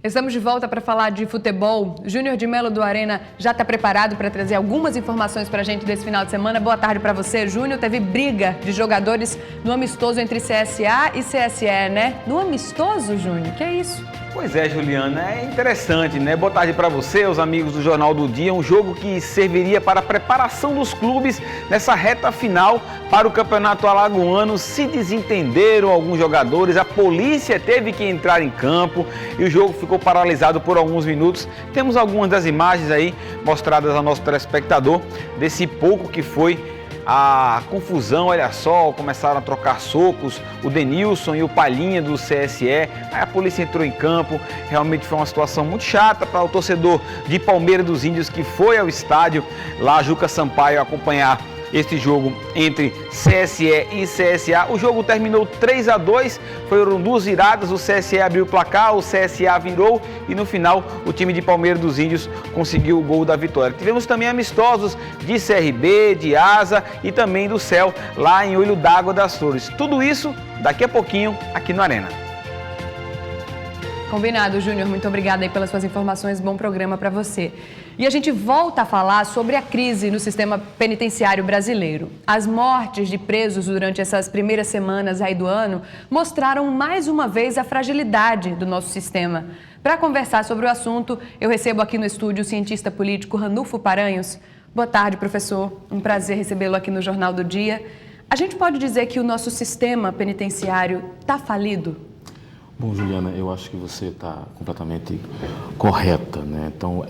Estamos de volta para falar de futebol. Júnior de Melo do Arena já está preparado para trazer algumas informações para a gente desse final de semana. Boa tarde para você, Júnior. Teve briga de jogadores no amistoso entre CSA e CSE, né? No amistoso, Júnior? Que é isso? Pois é, Juliana, é interessante, né? Boa tarde para você, os amigos do Jornal do Dia. Um jogo que serviria para a preparação dos clubes nessa reta final para o Campeonato Alagoano. Se desentenderam alguns jogadores, a polícia teve que entrar em campo e o jogo ficou paralisado por alguns minutos. Temos algumas das imagens aí mostradas ao nosso telespectador desse pouco que foi a confusão. Olha só, começaram a trocar socos, o Denilson e o Palhinha do CSE, aí a polícia entrou em campo. Realmente foi uma situação muito chata para o torcedor de Palmeiras dos Índios que foi ao estádio lá, Juca Sampaio, acompanhar este jogo entre CSE e CSA. O jogo terminou 3-2, foram duas viradas, o CSE abriu o placar, o CSA virou e no final o time de Palmeiras dos Índios conseguiu o gol da vitória. Tivemos também amistosos de CRB, de Asa e também do Céu lá em Olho d'Água das Flores. Tudo isso daqui a pouquinho aqui no Arena. Combinado, Júnior. Muito obrigada aí pelas suas informações. Bom programa para você. E a gente volta a falar sobre a crise no sistema penitenciário brasileiro. As mortes de presos durante essas primeiras semanas aí do ano mostraram mais uma vez a fragilidade do nosso sistema. Para conversar sobre o assunto, eu recebo aqui no estúdio o cientista político Ranulfo Paranhos. Boa tarde, professor. Um prazer recebê-lo aqui no Jornal do Dia. A gente pode dizer que o nosso sistema penitenciário está falido? Bom, Juliana, eu acho que você está completamente correta, né? Então,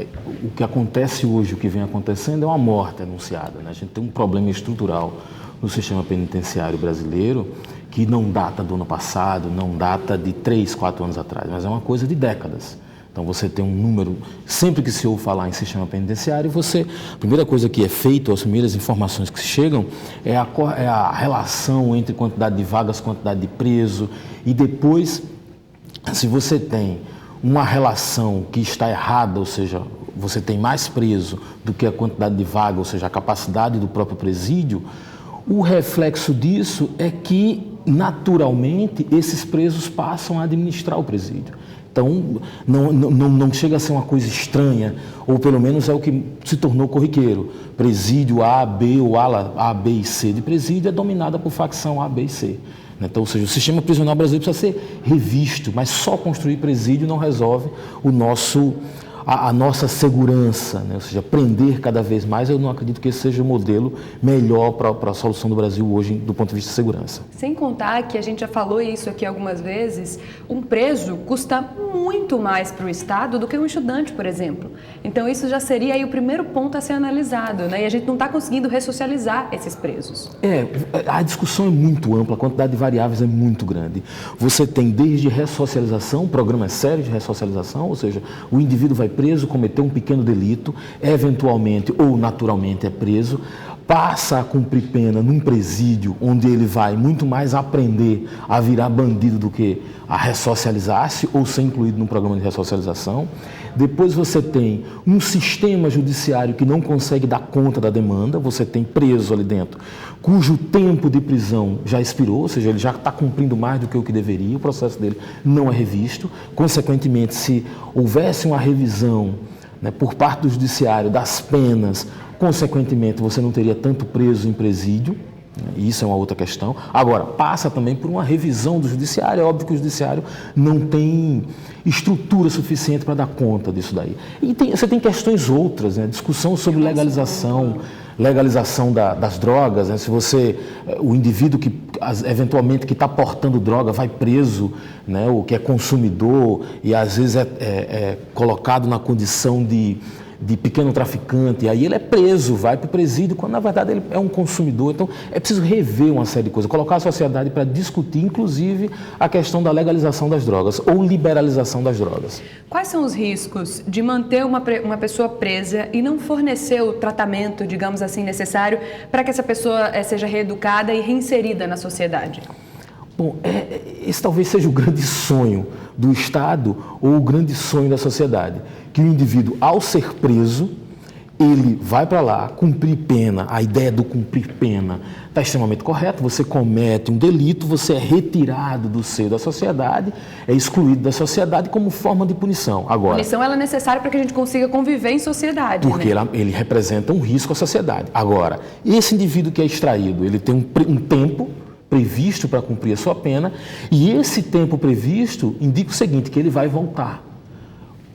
o que acontece hoje, o que vem acontecendo é uma morte anunciada, né? A gente tem um problema estrutural no sistema penitenciário brasileiro que não data do ano passado, não data de 3, 4 anos atrás, mas é uma coisa de décadas. Então, você tem um número, sempre que se ouve falar em sistema penitenciário, a primeira coisa que é feita, as primeiras informações que se chegam, é a relação entre quantidade de vagas, quantidade de preso, e depois, se você tem uma relação que está errada, ou seja, você tem mais preso do que a quantidade de vaga, ou seja, a capacidade do próprio presídio, o reflexo disso é que, naturalmente, esses presos passam a administrar o presídio. Então, não chega a ser uma coisa estranha, ou pelo menos é o que se tornou corriqueiro. Presídio A, B ou ala A, B e C de presídio é dominada por facção A, B e C. Então, ou seja, o sistema prisional brasileiro precisa ser revisto, mas só construir presídio não resolve a nossa segurança, né? Ou seja, prender cada vez mais, eu não acredito que esse seja o modelo melhor para a solução do Brasil hoje do ponto de vista de segurança. Sem contar que a gente já falou isso aqui algumas vezes, um preso custa muito mais para o Estado do que um estudante, por exemplo. Então isso já seria aí o primeiro ponto a ser analisado, né? E a gente não está conseguindo ressocializar esses presos. A discussão é muito ampla, a quantidade de variáveis é muito grande. Você tem desde ressocialização, programas sérios de ressocialização, ou seja, o indivíduo vai preso, cometeu um pequeno delito, eventualmente ou naturalmente é preso, passa a cumprir pena num presídio onde ele vai muito mais aprender a virar bandido do que a ressocializar-se ou ser incluído num programa de ressocialização. Depois você tem um sistema judiciário que não consegue dar conta da demanda, você tem preso ali dentro, cujo tempo de prisão já expirou, ou seja, ele já está cumprindo mais do que o que deveria, o processo dele não é revisto. Consequentemente, se houvesse uma revisão, né, por parte do judiciário das penas, consequentemente você não teria tanto preso em presídio, né, e isso é uma outra questão. Agora, passa também por uma revisão do judiciário, é óbvio que o judiciário não tem estrutura suficiente para dar conta disso daí. E você tem questões outras, né, discussão sobre legalização das drogas, né? Se o indivíduo que eventualmente que está portando droga vai preso, né? O que é consumidor e às vezes é colocado na condição de pequeno traficante, e aí ele é preso, vai para o presídio, quando na verdade ele é um consumidor. Então é preciso rever uma série de coisas, colocar a sociedade para discutir, inclusive, a questão da legalização das drogas ou liberalização das drogas. Quais são os riscos de manter uma pessoa presa e não fornecer o tratamento, digamos assim, necessário para que essa pessoa seja reeducada e reinserida na sociedade? Bom, esse talvez seja o grande sonho do Estado ou o grande sonho da sociedade, que o indivíduo, ao ser preso, ele vai para lá cumprir pena. A ideia do cumprir pena está extremamente correta. Você comete um delito, você é retirado do seio da sociedade, é excluído da sociedade como forma de punição. Agora, a punição ela é necessária para que a gente consiga conviver em sociedade. Porque né? ele representa um risco à sociedade. Agora, esse indivíduo que é extraído, ele tem um tempo previsto para cumprir a sua pena, e esse tempo previsto indica o seguinte, que ele vai voltar.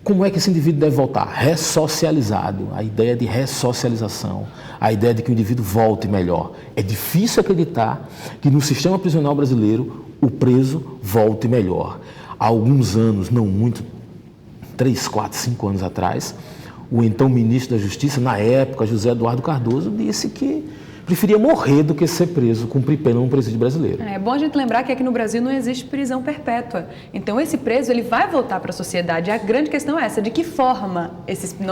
Como é que esse indivíduo deve voltar? Ressocializado, a ideia de ressocialização, a ideia de que o indivíduo volte melhor. É difícil acreditar que no sistema prisional brasileiro o preso volte melhor. Há alguns anos, não muito, 3, 4, 5 anos atrás, o então ministro da Justiça, na época, José Eduardo Cardoso, disse que preferia morrer do que ser preso, cumprir pena num presídio brasileiro. É bom a gente lembrar que aqui no Brasil não existe prisão perpétua. Então esse preso ele vai voltar para a sociedade. A grande questão é essa, de que forma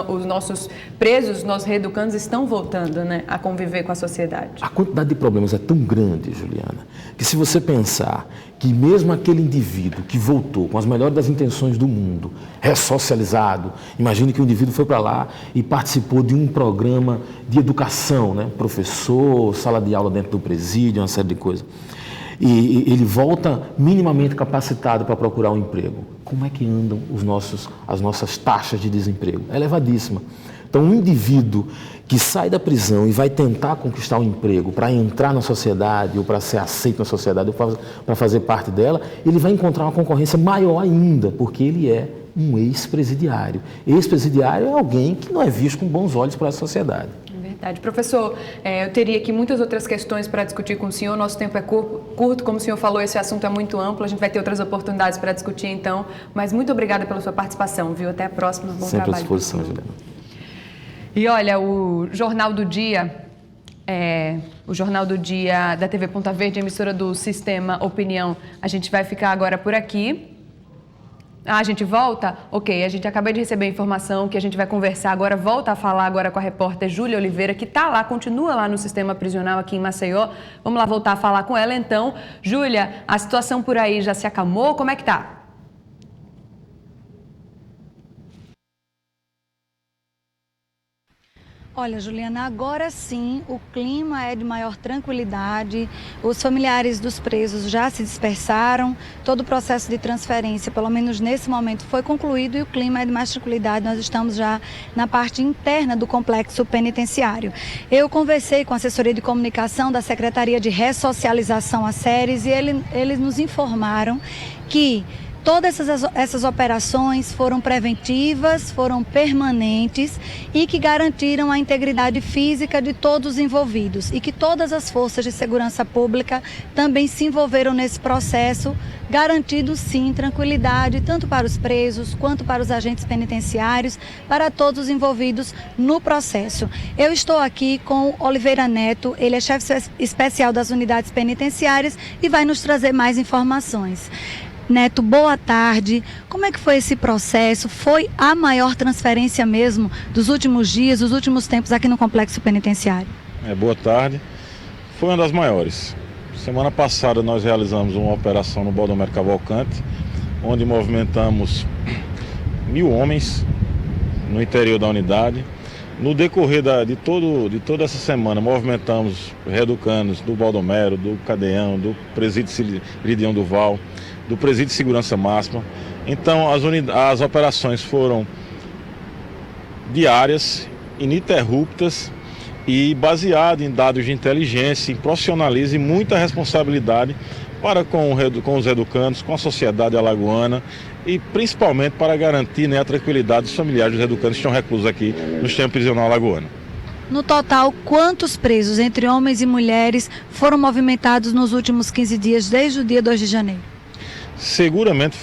os nossos presos, os nossos reeducandos estão voltando, né, a conviver com a sociedade. A quantidade de problemas é tão grande, Juliana, que se você pensar que mesmo aquele indivíduo que voltou com as melhores das intenções do mundo, ressocializado, imagine que o indivíduo foi para lá e participou de um programa de educação, né? Professor, sala de aula dentro do presídio, uma série de coisas. E ele volta minimamente capacitado para procurar um emprego. Como é que andam as nossas taxas de desemprego? É elevadíssima. Então, um indivíduo que sai da prisão e vai tentar conquistar um emprego para entrar na sociedade ou para ser aceito na sociedade ou para fazer parte dela, ele vai encontrar uma concorrência maior ainda, porque ele é um ex-presidiário. Ex-presidiário é alguém que não é visto com bons olhos pela sociedade. Verdade. Professor, eu teria aqui muitas outras questões para discutir com o senhor, nosso tempo é curto, como o senhor falou, esse assunto é muito amplo, a gente vai ter outras oportunidades para discutir então, mas muito obrigada pela sua participação, viu? Até a próxima, bom Sempre trabalho. à disposição, Juliana. E olha, o Jornal do Dia da TV Ponta Verde, emissora do Sistema Opinião, a gente vai ficar agora por aqui. A gente volta? Ok, a gente acabou de receber a informação que a gente vai conversar agora, volta a falar agora com a repórter Júlia Oliveira, que está lá, continua lá no sistema prisional aqui em Maceió. Vamos lá voltar a falar com ela então. Júlia, a situação por aí já se acalmou? Como é que tá? Olha, Juliana, agora sim o clima é de maior tranquilidade, os familiares dos presos já se dispersaram, todo o processo de transferência, pelo menos nesse momento, foi concluído e o clima é de mais tranquilidade, nós estamos já na parte interna do complexo penitenciário. Eu conversei com a assessoria de comunicação da Secretaria de Ressocialização a Séries e eles nos informaram que todas essas operações foram preventivas, foram permanentes e que garantiram a integridade física de todos os envolvidos e que todas as forças de segurança pública também se envolveram nesse processo, garantindo sim tranquilidade tanto para os presos quanto para os agentes penitenciários, para todos os envolvidos no processo. Eu estou aqui com Oliveira Neto, ele é chefe especial das unidades penitenciárias e vai nos trazer mais informações. Neto, boa tarde. Como é que foi esse processo? Foi a maior transferência mesmo dos últimos dias, dos últimos tempos aqui no Complexo Penitenciário? Boa tarde. Foi uma das maiores. Semana passada nós realizamos uma operação no Baldomero Cavalcante, onde movimentamos 1.000 homens no interior da unidade. No decorrer de toda essa semana, movimentamos reeducandos do Baldomero, do Cadeão, do Presídio Iridião Duval, do Presídio de Segurança Máxima. Então as operações foram diárias, ininterruptas e baseadas em dados de inteligência, em profissionalismo e muita responsabilidade para com os educandos, com a sociedade alagoana e principalmente para garantir a tranquilidade dos familiares dos educandos que estão reclusos aqui no sistema prisional alagoano. No total, quantos presos, entre homens e mulheres, foram movimentados nos últimos 15 dias, desde o dia 2 de janeiro? Seguramente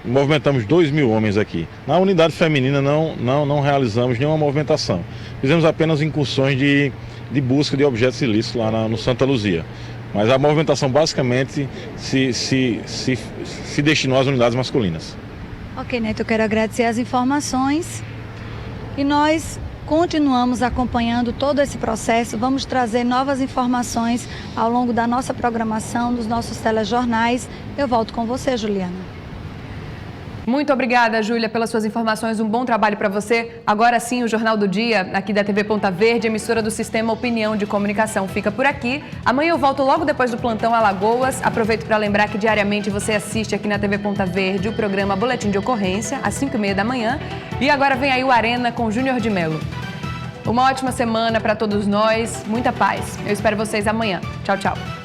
movimentamos 2.000 homens aqui. Na unidade feminina não realizamos nenhuma movimentação. Fizemos apenas incursões de busca de objetos ilícitos lá no Santa Luzia. Mas a movimentação basicamente se destinou às unidades masculinas. Ok, Neto, eu quero agradecer as informações e nós continuamos acompanhando todo esse processo. Vamos trazer novas informações ao longo da nossa programação, dos nossos telejornais. Eu volto com você, Juliana. Muito obrigada, Júlia, pelas suas informações. Um bom trabalho para você. Agora sim, o Jornal do Dia, aqui da TV Ponta Verde, emissora do Sistema Opinião de Comunicação, fica por aqui. Amanhã eu volto logo depois do Plantão Alagoas. Aproveito para lembrar que diariamente você assiste aqui na TV Ponta Verde o programa Boletim de Ocorrência, às 5h30 da manhã. E agora vem aí o Arena com Júnior de Mello. Uma ótima semana para todos nós. Muita paz. Eu espero vocês amanhã. Tchau, tchau.